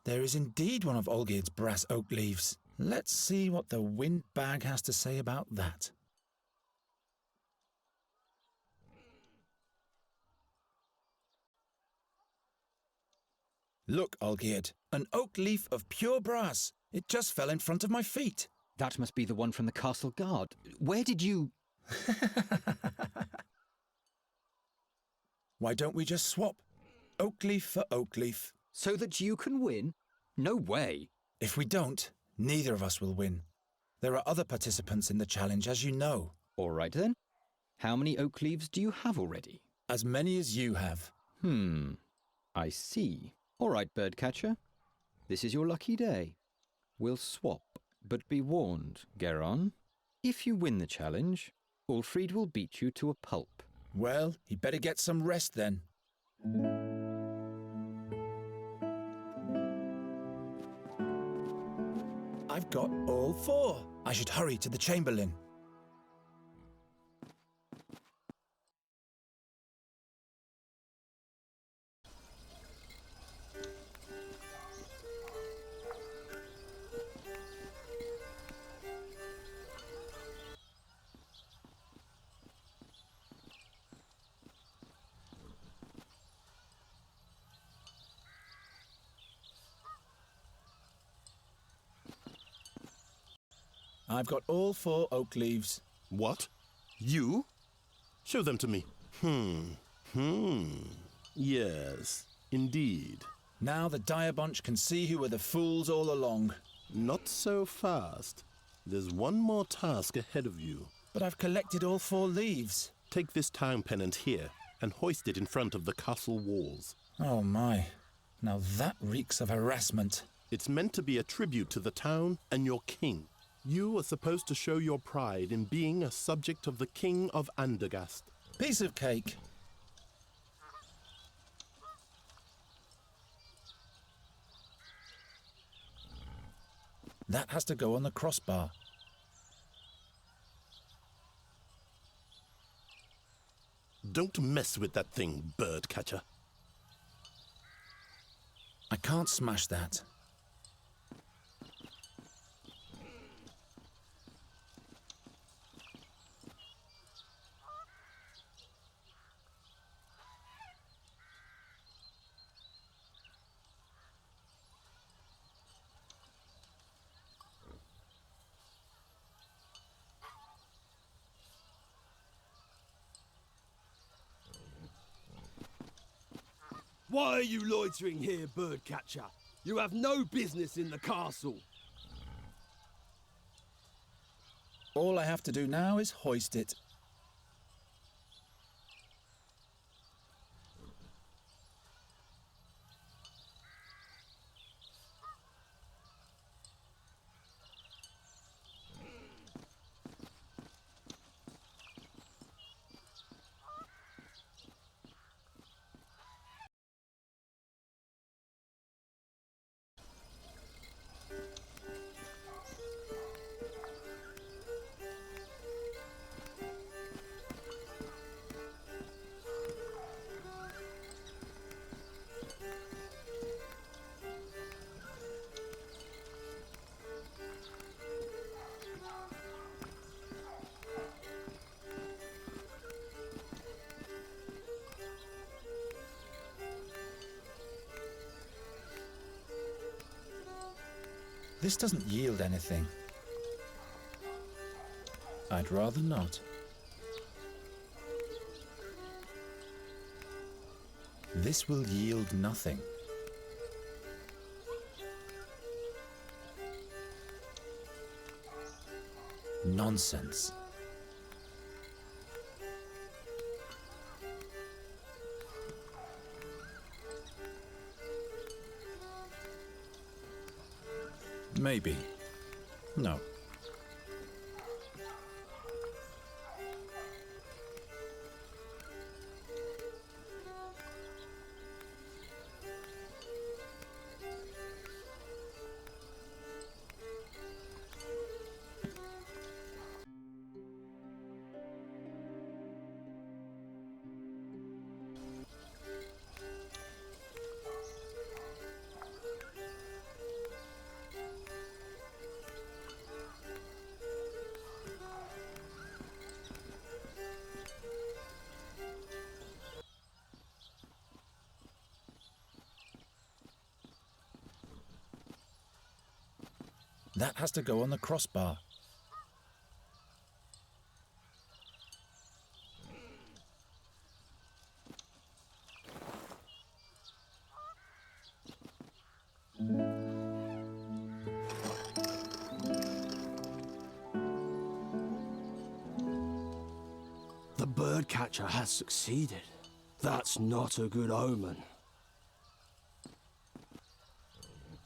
There is indeed one of Olgierd's brass oak leaves. Let's see what the wind bag has to say about that. Look, Olgierd, an oak leaf of pure brass. It just fell in front of my feet. That must be the one from the castle guard. Where did you... Why don't we just swap? Oak leaf for oak leaf. So that you can win? No way. If we don't, neither of us will win. There are other participants in the challenge, as you know. All right then. How many oak leaves do you have already? As many as you have. I see. All right, Birdcatcher. This is your lucky day. We'll swap, but be warned, Geron. If you win the challenge, Ulfried will beat you to a pulp. Well, he'd better get some rest then. I've got all 4. I should hurry to the Chamberlain. I've got all 4 oak leaves. What? You? Show them to me. Yes, indeed. Now the dire bunch can see who were the fools all along. Not so fast. There's one more task ahead of you. But I've collected all 4 leaves. Take this town pennant here and hoist it in front of the castle walls. Oh my. Now that reeks of harassment. It's meant to be a tribute to the town and your king. You are supposed to show your pride in being a subject of the King of Andergast. Piece of cake. That has to go on the crossbar. Don't mess with that thing, Birdcatcher. I can't smash that. Why are you loitering here, Birdcatcher? You have no business in the castle. All I have to do now is hoist it. This doesn't yield anything. I'd rather not. This will yield nothing. Nonsense. Maybe. No. That has to go on the crossbar. The birdcatcher has succeeded. That's not a good omen.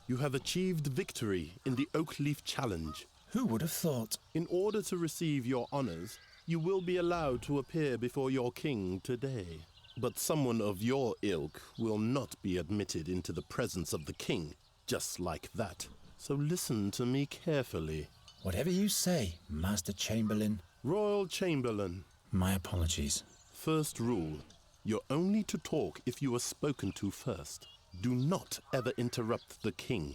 You have achieved victory in the Oakleaf Challenge. Who would have thought? In order to receive your honors, you will be allowed to appear before your king today. But someone of your ilk will not be admitted into the presence of the king, just like that. So listen to me carefully. Whatever you say, Master Chamberlain. Royal Chamberlain. My apologies. First rule, you're only to talk if you are spoken to first. Do not ever interrupt the king,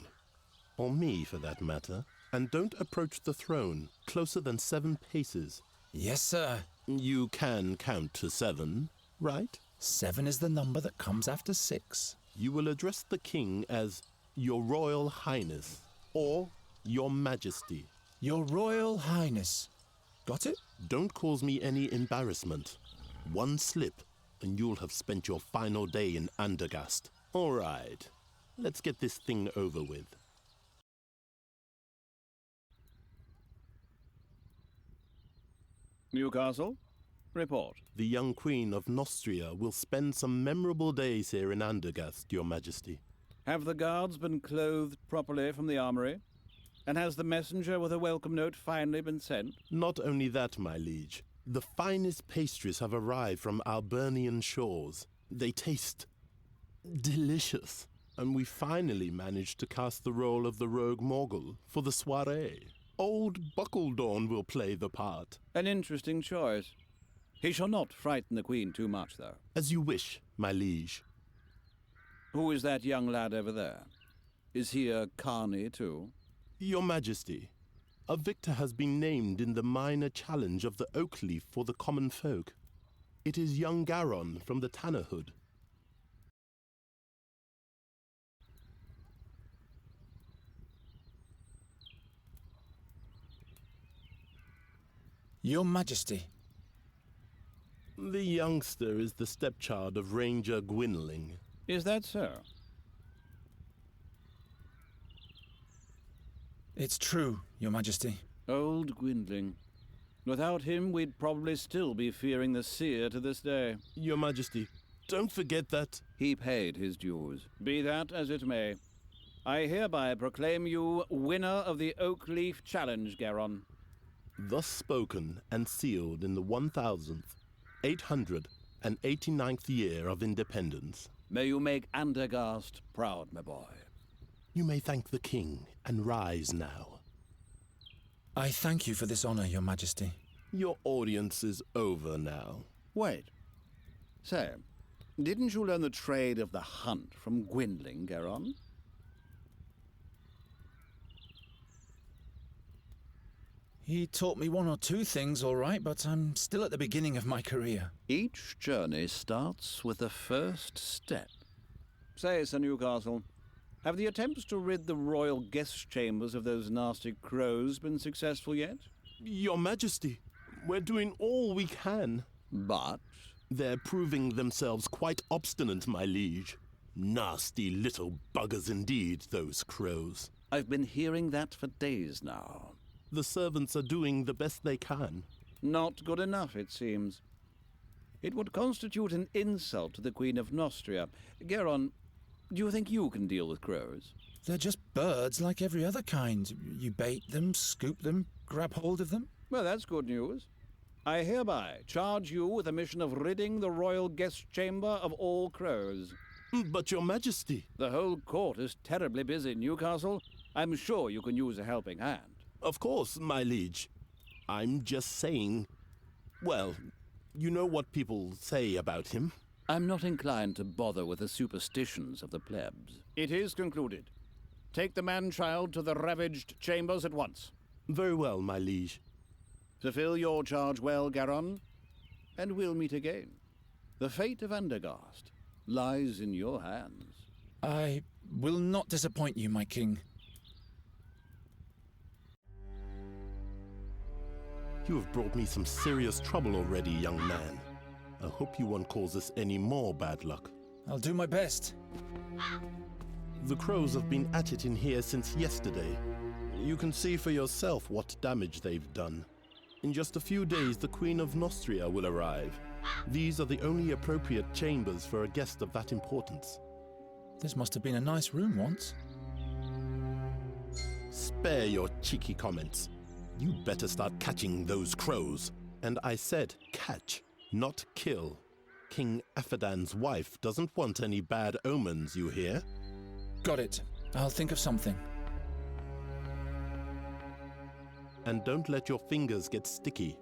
or me for that matter, and don't approach the throne closer than 7 paces. Yes, sir. You can count to 7, right? 7 is the number that comes after 6. You will address the king as Your Royal Highness or Your Majesty. Your Royal Highness. Got it? Don't cause me any embarrassment. One slip, and you'll have spent your final day in Andergast. All right, let's get this thing over with. Newcastle, report. The young Queen of Nostria will spend some memorable days here in Andergast, Your Majesty. Have the guards been clothed properly from the armory? And has the messenger with a welcome note finally been sent? Not only that, my liege. The finest pastries have arrived from Albernian shores. They taste delicious. And we finally managed to cast the role of the rogue Morgul for the soirée. Old Buckledorn will play the part. An interesting choice. He shall not frighten the Queen too much, though. As you wish, my liege. Who is that young lad over there? Is he a carney, too? Your Majesty, a victor has been named in the minor challenge of the Oakleaf for the common folk. It is young Garon from the Tannerhood. Your Majesty. The youngster is the stepchild of Ranger Gwynling. Is that so? It's true, Your Majesty. Old Gwindling. Without him, we'd probably still be fearing the seer to this day. Your Majesty, don't forget that... He paid his dues. Be that as it may. I hereby proclaim you winner of the Oakleaf Challenge, Garon. Thus spoken and sealed in the 1,889th year of independence. May you make Andergast proud, my boy. You may thank the king and rise now. I thank you for this honor, Your Majesty. Your audience is over now. Wait. Say, didn't you learn the trade of the hunt from Gwynling, Garon? He taught me 1 or 2 things, all right, but I'm still at the beginning of my career. Each journey starts with the first step. Say, Sir Newcastle, have the attempts to rid the royal guest chambers of those nasty crows been successful yet? Your Majesty, we're doing all we can. But? They're proving themselves quite obstinate, my liege. Nasty little buggers indeed, those crows. I've been hearing that for days now. The servants are doing the best they can. Not good enough, it seems. It would constitute an insult to the Queen of Nostria. Garon, do you think you can deal with crows? They're just birds like every other kind. You bait them, scoop them, grab hold of them. Well, that's good news. I hereby charge you with the mission of ridding the royal guest chamber of all crows. But Your Majesty... The whole court is terribly busy, Newcastle. I'm sure you can use a helping hand. Of course, my liege. I'm just saying... Well, you know what people say about him. I'm not inclined to bother with the superstitions of the plebs. It is concluded. Take the man-child to the ravaged chambers at once. Very well, my liege. Fulfill your charge well, Garon, and we'll meet again. The fate of Andergast lies in your hands. I will not disappoint you, my king. You have brought me some serious trouble already, young man. I hope you won't cause us any more bad luck. I'll do my best. The crows have been at it in here since yesterday. You can see for yourself what damage they've done. In just a few days, the Queen of Nostria will arrive. These are the only appropriate chambers for a guest of that importance. This must have been a nice room once. Spare your cheeky comments. You better start catching those crows. And I said catch, not kill. King Aphadan's wife doesn't want any bad omens, you hear? Got it. I'll think of something. And don't let your fingers get sticky.